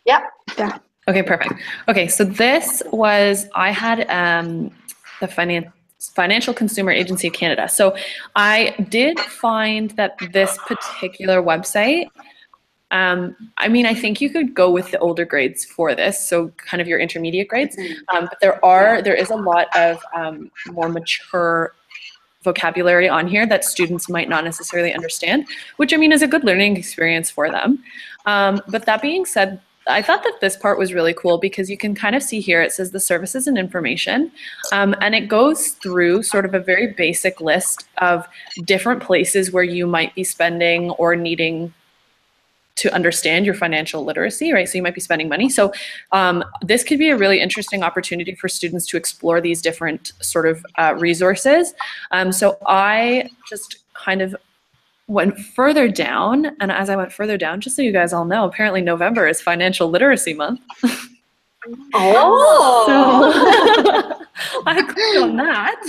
Yep. Yeah. Okay, perfect. Okay, so this was, I had the Financial Consumer Agency of Canada. So I did find that this particular website, I mean, I think you could go with the older grades for this, so kind of your intermediate grades, but there is a lot of more mature vocabulary on here that students might not necessarily understand, which I mean is a good learning experience for them. But that being said, I thought that this part was really cool because you can kind of see here, it says the services and information, and it goes through sort of a very basic list of different places where you might be spending or needing to understand your financial literacy, right? So you might be spending money. So this could be a really interesting opportunity for students to explore these different sort of resources. So I just kind of went further down, and as I went further down, just so you guys all know, apparently November is Financial Literacy Month. Oh! So I clicked on that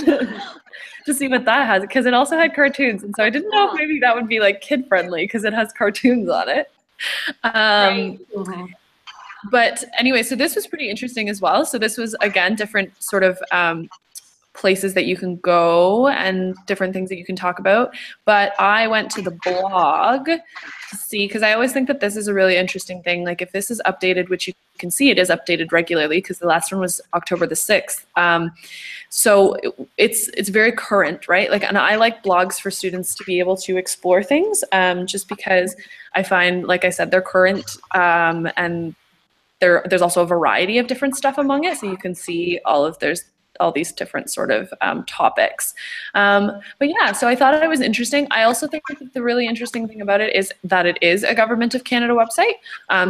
to see what that has, because it also had cartoons, and so I didn't know if maybe that would be like kid friendly because it has cartoons on it. But anyway, so this was pretty interesting as well. So this was, again, different sort of places that you can go and different things that you can talk about. But I went to the blog to see, because I always think that this is a really interesting thing. Like if this is updated, which you can see it is updated regularly because the last one was October the 6th. So it's very current, right? Like, and I like blogs for students to be able to explore things just because I find, like I said, they're current and there's also a variety of different stuff among it. So you can see there's all these different sort of topics. But yeah, so I thought it was interesting. I also think that the really interesting thing about it is that it is a Government of Canada website.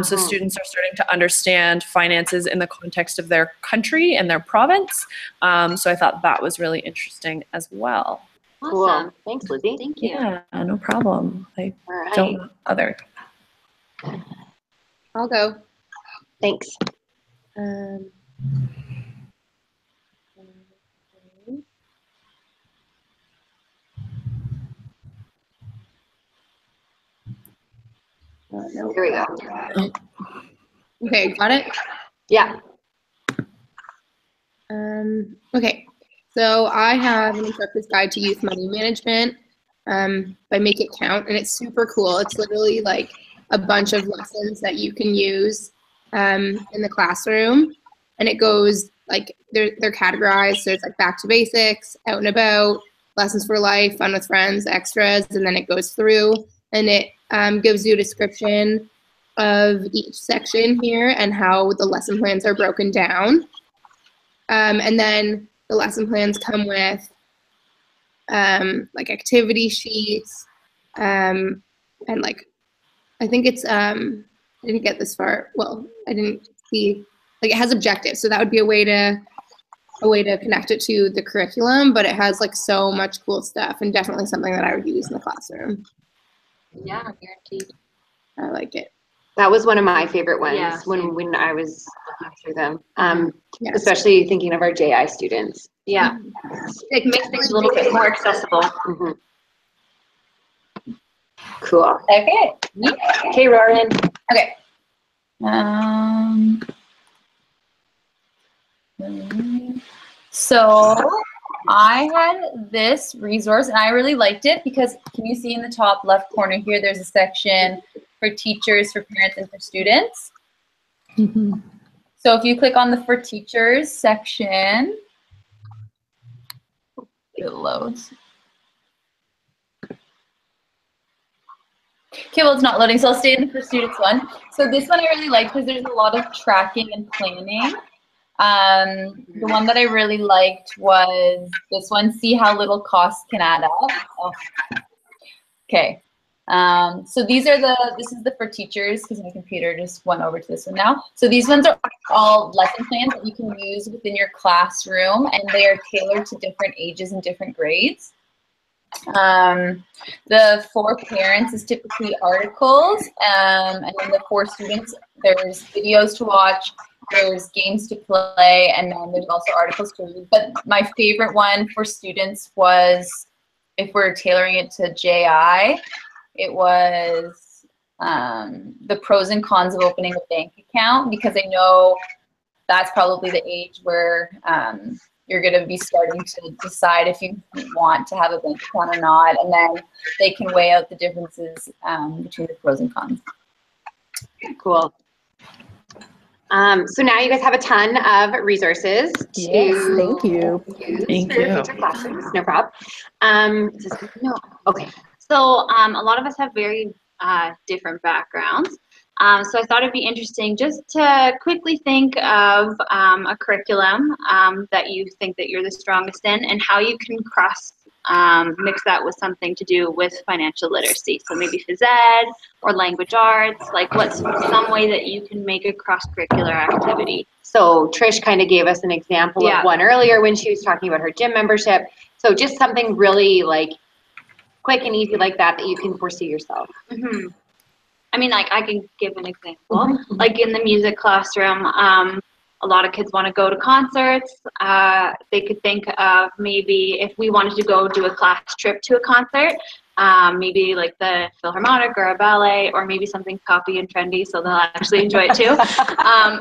So students are starting to understand finances in the context of their country and their province. So I thought that was really interesting as well. Awesome. Awesome. Thanks, Lizzie. Thank you. Yeah, no problem. I All right. don't know other. I'll go. Thanks. Here we go. Okay, got it? Yeah. Okay, so I have an instructor's guide to youth money management by Make It Count, and it's super cool. It's literally like a bunch of lessons that you can use in the classroom, and it goes like they're categorized. So it's like back to basics, out and about, lessons for life, fun with friends, extras, and then it goes through and it gives you a description of each section here and how the lesson plans are broken down. And then the lesson plans come with like activity sheets and like, I think it's, I didn't get this far. Well, I didn't see, like it has objectives. So that would be a way to connect it to the curriculum, but it has like so much cool stuff and definitely something that I would use in the classroom. Yeah, guaranteed. I like it. That was one of my favorite ones Yeah, when I was looking through them, Yes. especially thinking of our JI students. Yeah. It makes things a little bit more accessible. Mhm. Cool. Okay. Okay, Roran. Okay. So I had this resource and I really liked it because can you see in the top left corner here, there's a section for teachers, for parents, and for students. So if you click on the for teachers section, it loads. Okay, well, it's not loading, so I'll stay in the for students one. So this one I really like because there's a lot of tracking and planning. The one that I really liked was this one, see how little costs can add up. Oh. Okay. So this is the for teachers because my computer just went over to this one now. So these ones are all lesson plans that you can use within your classroom and they are tailored to different ages and different grades. The for parents is typically articles, and then the for students, there's videos to watch, there's games to play, and then there's also articles to read. But my favorite one for students was, if we're tailoring it to JI, it was the pros and cons of opening a bank account, because I know that's probably the age where you're going to be starting to decide if you want to have a bank account or not, and then they can weigh out the differences between the pros and cons. Cool. So now you guys have a ton of resources Yes, to thank you. Thank for your you. future classrooms. No problem. No. Okay. So a lot of us have very different backgrounds. So I thought it'd be interesting just to quickly think of a curriculum that you think that you're the strongest in and how you can mix that with something to do with financial literacy. So maybe phys ed or language arts, like what's some way that you can make a cross-curricular activity? So Trish kind of gave us an example of one earlier when she was talking about her gym membership. So just something really like quick and easy like that you can foresee yourself. Mm-hmm. I mean, like, I can give an example. Like in the music classroom, a lot of kids want to go to concerts. They could think of maybe if we wanted to go do a class trip to a concert, maybe like the Philharmonic or a ballet, or maybe something poppy and trendy so they'll actually enjoy it too.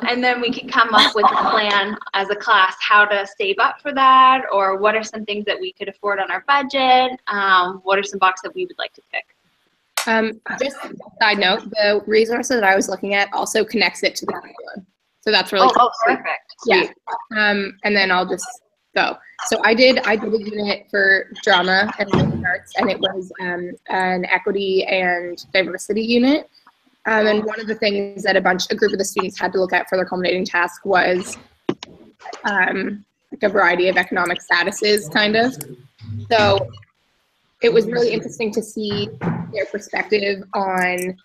And then we could come up with a plan as a class how to save up for that, or what are some things that we could afford on our budget, what are some boxes that we would like to pick. Just a side note, the resource that I was looking at also connects it to the curriculum. So that's really cool. Perfect. Yeah. And then I'll just go. So I did a unit for drama and language arts, and it was an equity and diversity unit. And one of the things that a group of the students had to look at for their culminating task was like a variety of economic statuses, kind of. So it was really interesting to see their perspective on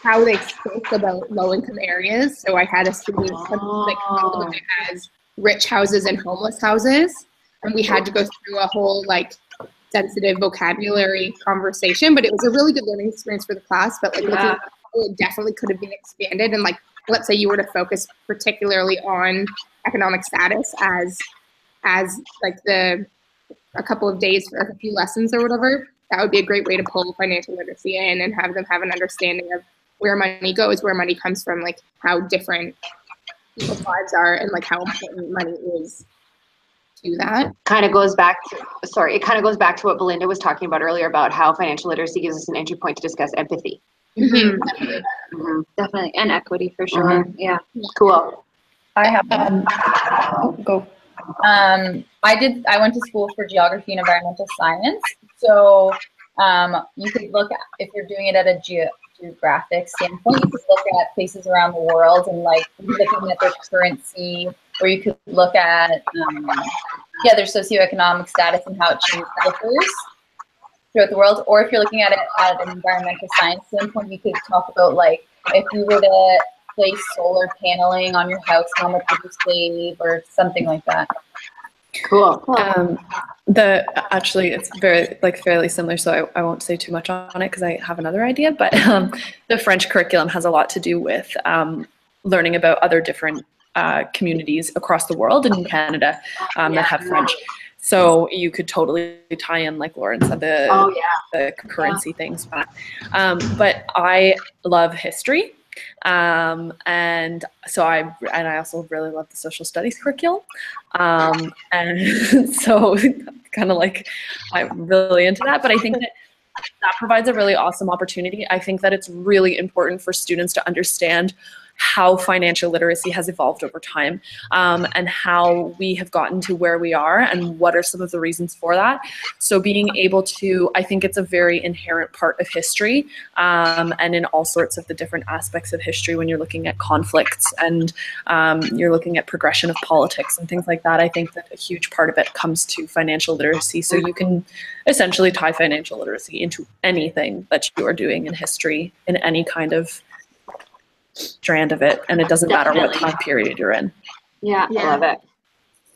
how they spoke about low-income areas. So I had a student look at as rich houses and homeless houses, and we had to go through a whole like sensitive vocabulary conversation. But it was a really good learning experience for the class. But like looking at it definitely could have been expanded. And like, let's say you were to focus particularly on economic status as like a couple of days for a few lessons or whatever, that would be a great way to pull financial literacy in and have them have an understanding of where money goes, where money comes from, like how different people's lives are, and like how important money is to that. It kind of goes back to what Belinda was talking about earlier about how financial literacy gives us an entry point to discuss empathy. Mm-hmm. Definitely. And equity for sure. Yeah. Cool. I have Go. I went to school for geography and environmental science. So you could look at, if you're doing it at a geographic standpoint, you could look at places around the world and like looking at their currency, or you could look at their socioeconomic status and how it differs throughout the world. Or if you're looking at it at an environmental science standpoint, you could talk about like if you were to place solar paneling on your house, how much would you save, or something like that. Cool. Actually, it's fairly similar, so I won't say too much on it because I have another idea. But the French curriculum has a lot to do with learning about other different communities across the world and in Canada that have French. So you could totally tie in, like Lauren said, the currency things. But I love history. And so I also really love the social studies curriculum. And so kind of like, I'm really into that, but I think that provides a really awesome opportunity. I think that it's really important for students to understand how financial literacy has evolved over time, and how we have gotten to where we are and what are some of the reasons for that. So being able to, I think it's a very inherent part of history, and in all sorts of the different aspects of history when you're looking at conflicts and you're looking at progression of politics and things like that. I think that a huge part of it comes to financial literacy. So you can essentially tie financial literacy into anything that you are doing in history in any kind of strand of it, and it doesn't matter what time period you're in. Yeah, I love it.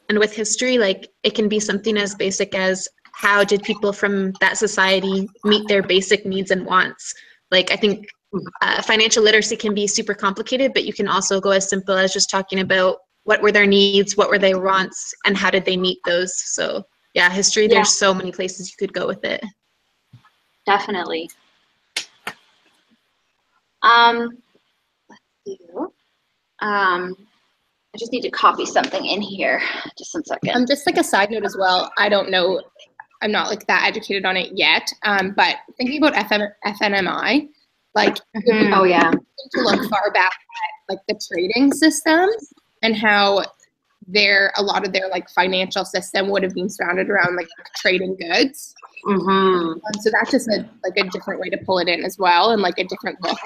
And with history, like, it can be something as basic as how did people from that society meet their basic needs and wants. Like, I think financial literacy can be super complicated, but you can also go as simple as just talking about what were their needs, what were their wants, and how did they meet those. So yeah, history, there's so many places you could go with it. Definitely. I just need to copy something in here. Just 1 second. Just like a side note as well, I don't know, I'm not like that educated on it yet, but thinking about FNMI, like to look far back at like the trading system and how a lot of their like financial system would have been surrounded around like trading goods. So that's just a different way to pull it in as well, and like a different look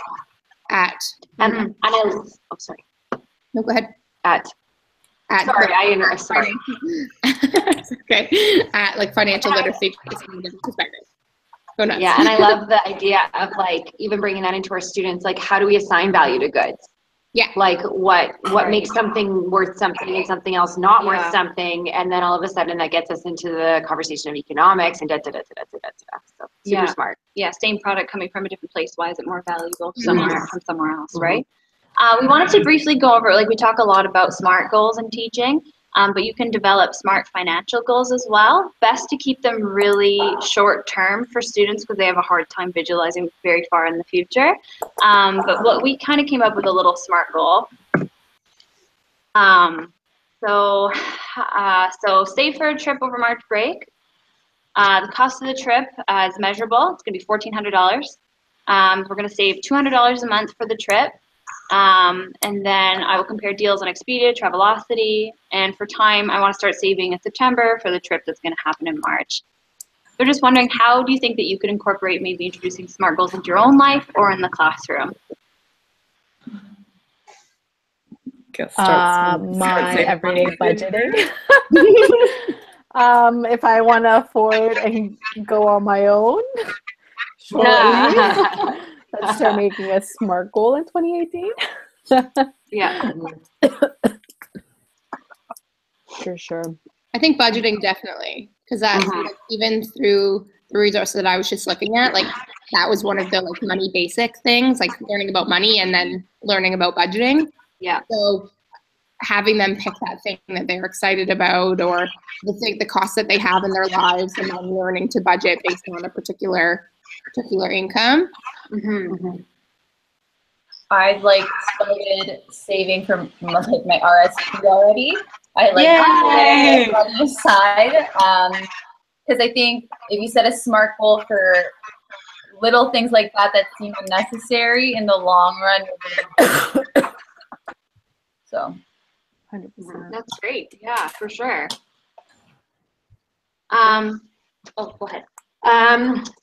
at sorry. No, go ahead. Sorry, I interrupted. Sorry. It's okay. At like financial literacy perspective. Go nuts. Yeah, and I love the idea of like even bringing that into our students. Like, how do we assign value to goods? Yeah. Like what makes something worth something and something else not worth something, and then all of a sudden that gets us into the conversation of economics and So super smart. Yeah, same product coming from a different place. Why is it more valuable from somewhere else, right? We wanted to briefly go over, like, we talk a lot about SMART goals in teaching, but you can develop SMART financial goals as well. Best to keep them really short term for students because they have a hard time visualizing very far in the future. But what we kind of came up with a little SMART goal. So save for a trip over March break. The cost of the trip is measurable. It's going to be $1,400. We're going to save $200 a month for the trip. And then I will compare deals on Expedia, Travelocity, and for time, I want to start saving in September for the trip that's going to happen in March. They're just wondering, how do you think that you could incorporate maybe introducing SMART goals into your own life or in the classroom? My everyday budgeting. If I want to afford and go on my own, sure. Let's start making a SMART goal in 2018. Yeah. For sure. I think budgeting definitely, because that's like, even through the resources that I was just looking at, like that was one of the like money basic things, like learning about money and then learning about budgeting. Yeah. So having them pick that thing that they're excited about, or the costs that they have in their lives, and then learning to budget based on a particular income. I've like started saving from like my RSP already. I like put money aside because I think if you set a SMART goal for little things like that seem unnecessary, in the long run. So 100%. That's great. Yeah, for sure. Go ahead.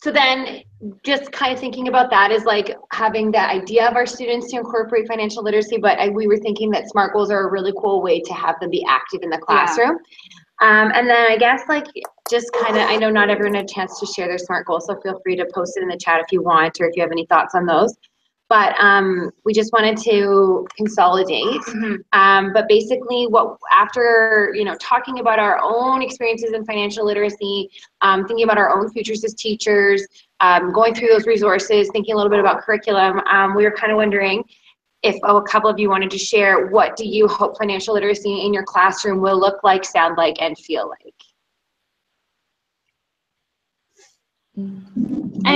So then just kind of thinking about that is like having the idea of our students to incorporate financial literacy, but we were thinking that SMART goals are a really cool way to have them be active in the classroom. And then I guess like just kind of, I know not everyone had a chance to share their SMART goals, so feel free to post it in the chat if you want, or if you have any thoughts on those. But we just wanted to consolidate. But basically, after talking about our own experiences in financial literacy, thinking about our own futures as teachers, going through those resources, thinking a little bit about curriculum, we were kind of wondering if a couple of you wanted to share, what do you hope financial literacy in your classroom will look like, sound like, and feel like? I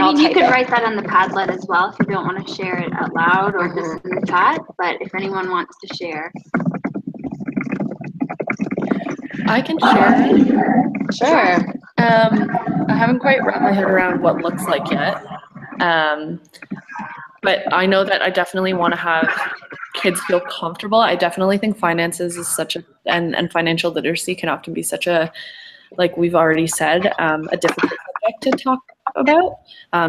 I'll mean, you type could it. write that on the Padlet as well if you don't want to share it out loud or just in the chat. But if anyone wants to share, I can share. Sure. I haven't quite wrapped my head around what looks like yet. But I know that I definitely want to have kids feel comfortable. I definitely think finances is such a, and financial literacy can often be such a, like we've already said, a difficult subject to talk about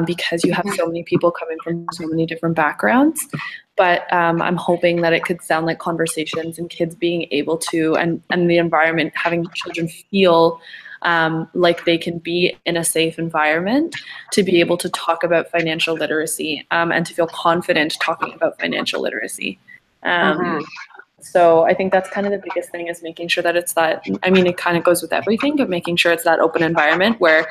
because you have so many people coming from so many different backgrounds. But I'm hoping that it could sound like conversations and kids being able to, and the environment, having children feel like they can be in a safe environment to be able to talk about financial literacy and to feel confident talking about financial literacy. So I think that's kind of the biggest thing, is making sure that it's that, I mean, it kind of goes with everything, but making sure it's that open environment where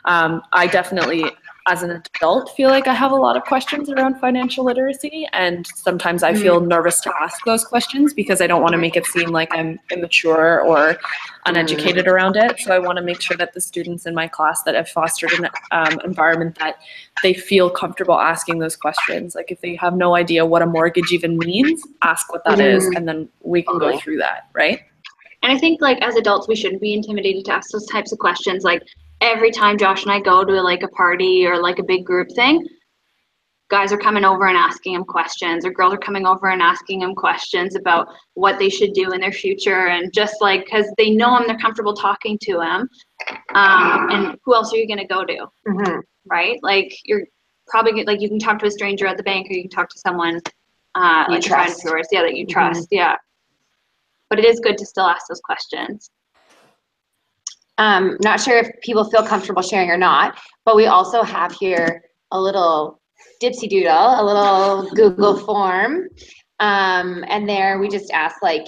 I definitely, as an adult, feel like I have a lot of questions around financial literacy, and sometimes I feel nervous to ask those questions because I don't want to make it seem like I'm immature or uneducated around it. So I want to make sure that the students in my class that have fostered an environment that they feel comfortable asking those questions. Like if they have no idea what a mortgage even means, ask what that is, and then we can go through that, right? and I think like as adults, we shouldn't be intimidated to ask those types of questions. Like every time Josh and I go to like a party or like a big group thing, guys are coming over and asking him questions, or girls are coming over and asking him questions about what they should do in their future, and just like because they know him, they're comfortable talking to him. And who else are you gonna go to, right? Like you're probably like you can talk to a stranger at the bank, or you can talk to someone like a friend of yours, that you trust, But it is good to still ask those questions. Not sure if people feel comfortable sharing or not, but we also have here a little Dipsy Doodle, a little Google form. And there we just ask like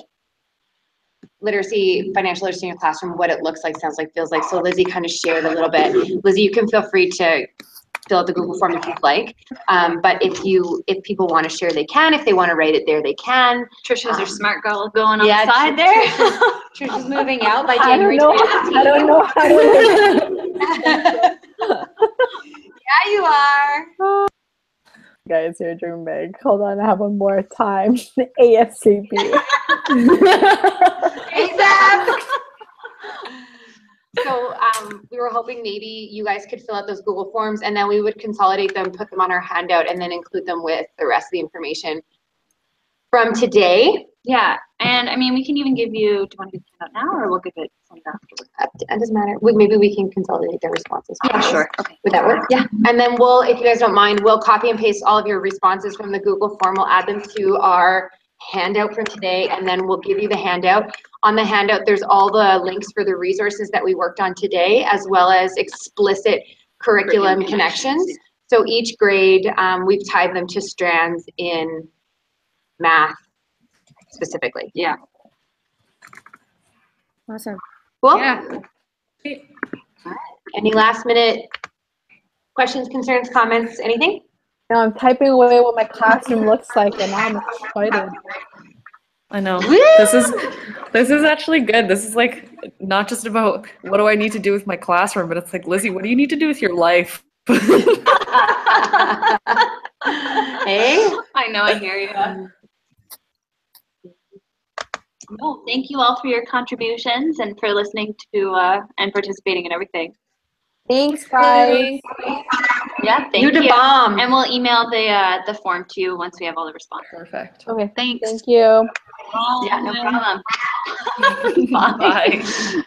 financial literacy in your classroom, what it looks like, sounds like, feels like. So Lizzie kind of shared a little bit. Lizzie, you can feel free to fill out the Google form if you'd like. But if people want to share, they can. If they want to write it there, they can. Trisha's your smart girl going on the side there. Trisha's moving out by I January. I don't know how to. Yeah, you are. Guys, you're dream big. Hold on, I have one more time. ASAP. ASAP. So we were hoping maybe you guys could fill out those Google forms, and then we would consolidate them, put them on our handout, and then include them with the rest of the information from today. Yeah, and I mean, we can even give you, do you want to give the handout now, or we'll give it some afterwards? It doesn't matter. Maybe we can consolidate their responses. Yeah, sure. Okay. Would that work? Yeah. And then if you guys don't mind, we'll copy and paste all of your responses from the Google form. We'll add them to our handout for today, and then we'll give you the handout. On the handout, there's all the links for the resources that we worked on today, as well as explicit curriculum connections. So each grade, we've tied them to strands in math specifically. Yeah. Awesome. Cool. Yeah. Any last minute questions, concerns, comments, anything? Now I'm typing away what my classroom looks like, and I'm excited. I know. This is actually good. This is like not just about what do I need to do with my classroom, but it's like, Lizzie, what do you need to do with your life? Hey? I know, I hear you. No, thank you all for your contributions and for listening to and participating in everything. Thanks, guys. Yeah, thank you. You the bomb. And we'll email the form to you once we have all the responses. Perfect. Okay, Thanks. thank you. Yeah, no problem. Bye. Bye.